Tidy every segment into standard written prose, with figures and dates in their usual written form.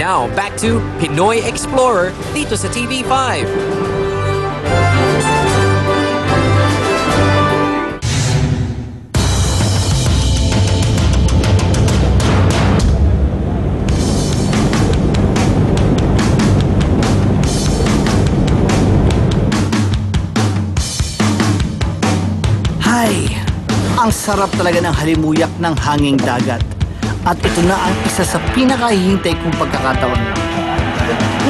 Now, back to Pinoy Explorer dito sa TV5. Ay, ang sarap talaga ng halimuyak ng hanging dagat. At ito na ang isa sa pinakahihintay kong pagkakataon.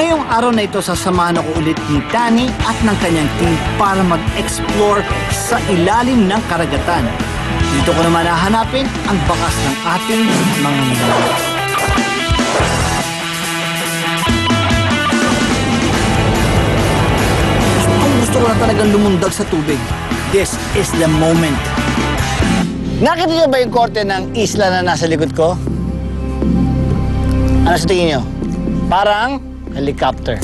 Ngayong araw na ito, sasamahan ako ulit ni Danny at ng kanyang team para mag-explore sa ilalim ng karagatan. Dito ko naman hahanapin ang bakas ng ating mga nilalang. Gusto ko na talagang lumundag sa tubig. This is the moment. Nakita niyo ba yung korte ng isla na nasa likod ko? Ano sa tingin niyo? Parang helicopter.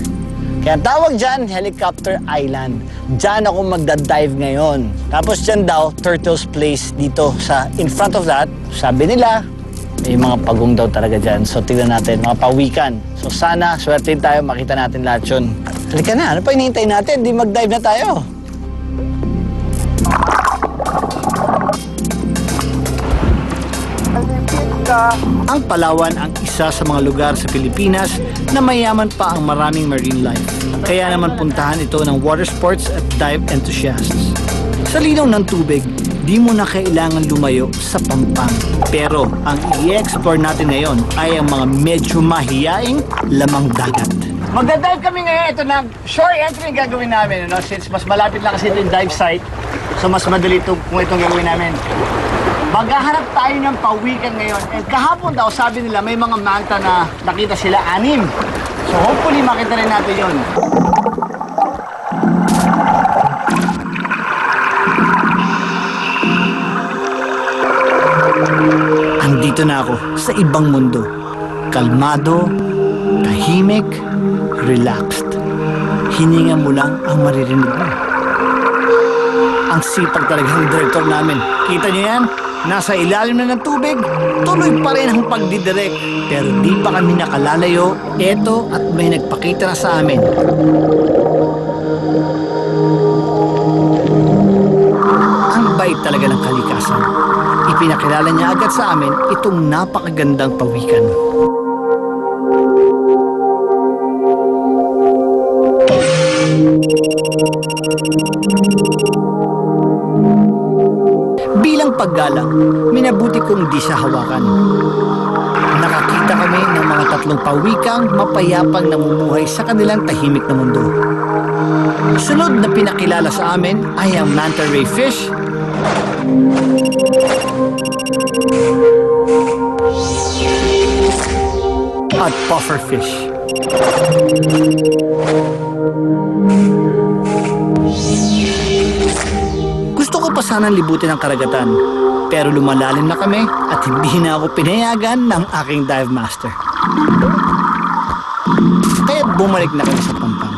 Kaya tawag dyan, Helicopter Island. Dyan ako magdadive ngayon. Tapos dyan daw, Turtles Place dito sa in front of that. Sabi nila, may mga pagong daw talaga dyan. So tignan natin, mga pawikan. So sana, swerte tayo, makita natin lahat yun. Halika na, ano pa hinihintay natin? Di mag-dive na tayo. Ang Palawan ang isa sa mga lugar sa Pilipinas na mayaman pa ang maraming marine life. Kaya naman puntahan ito ng water sports at dive enthusiasts. Sa linaw ng tubig, di mo na kailangan lumayo sa pampang. Pero ang i-explore natin ngayon ay ang mga medyo mahiyaing lamang dagat. Magda-dive kami ngayon. Ito na, shore entry yung gagawin namin. No? Since mas malapit lang kasi ito yung dive site, so mas madali ito kung itong gagawin namin. Maghahanap tayo ng pawikan ngayon. And kahapon daw, sabi nila, may mga manta na nakita sila 6. So hopefully makita rin natin yun. Andito na ako sa ibang mundo. Kalmado, tahimik, relaxed. Hininga mo lang ang maririnig mo. Ang sipag talaga ng director namin. Kita niyo yan? Nasa ilalim na ng tubig, tuloy pa rin ang pagdidirect. Pero di pa kami nakalalayo. Eto at may nagpakita na sa amin. Ang bait talaga ng kalikasan. Ipinakilala niya agad sa amin itong napakagandang pawikan. Bilang paggalang, minabuti kong di siya hawakan. Nakakita kami ng mga 3 pawikang mapayapang namumuhay sa kanilang tahimik na mundo. Sunod na pinakilala sa amin ay ang manta ray fish, at puffer fish. Gusto ko pa sanang libutin ang karagatan, pero lumalalim na kami at hindi na ako pinayagan ng aking dive master. Kaya bumalik na kami sa pampang.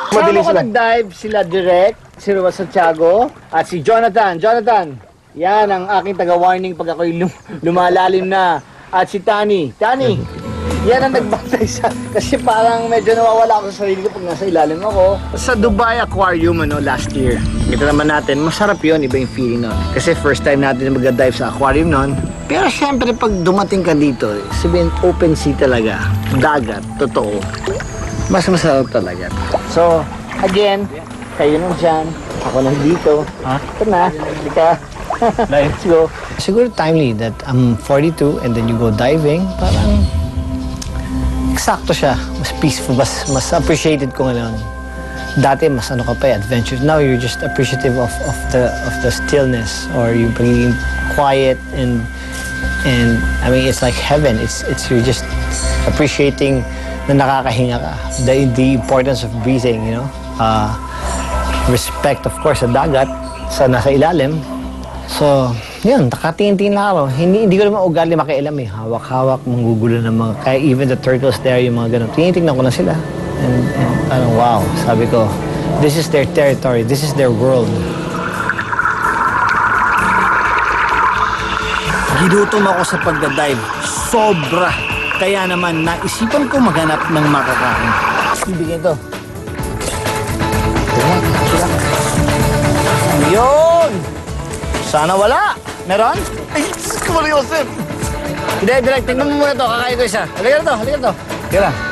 Madali sila. Nag-dive sila direct, si Ruel Santiago at si Jonathan. Jonathan, yan ang aking taga-warning pag ako'y lumalalim na. At si Tani. Tani, yan ang nagbantay sa... Kasi parang medyo nawawala ako sa sarili ko pag nasa ilalim ako. Sa Dubai Aquarium, last year. Kita naman natin, masarap yun, iba yung feeling nun. Kasi first time natin mag-dive sa aquarium nun. Pero syempre, pag dumating ka dito, sabihin, open sea talaga. Dagat, totoo. Mas masarap talaga. So, again, kayo nang dyan, ako nang dito. Ito na, halika. Let's go. Siguro timely that I'm 42 and then you go diving, parang eksakto siya. Mas peaceful, mas appreciated ko ngayon. Dati mas ano ka pa, adventure. Now you're just appreciative of the stillness, or yung pagiging quiet and I mean it's like heaven. It's you're just appreciating na nakakahinga ka. The importance of breathing, you know. Respect of course sa dagat, sa nasa ilalim. So, yun, nakatingin-tingin lang ako. Hindi ko naman ugali makialam eh. Hawak-hawak, manggugulo ng mga... Kaya even the turtles there, yung mga ganun. Tinitingnan ko na sila. And parang wow, sabi ko, this is their territory, this is their world. Ginutom ako sa pagdadive. Sobra. Kaya naman, naisipan ko maghanap ng makakain. Ibigay ito. Yun! Sana wala. Meron? Ay, kumali Joseph. Hindi, direct. Tingnan mo muna ito. Kakain ko isa. Halika na ito. Halika na ito. Halika na.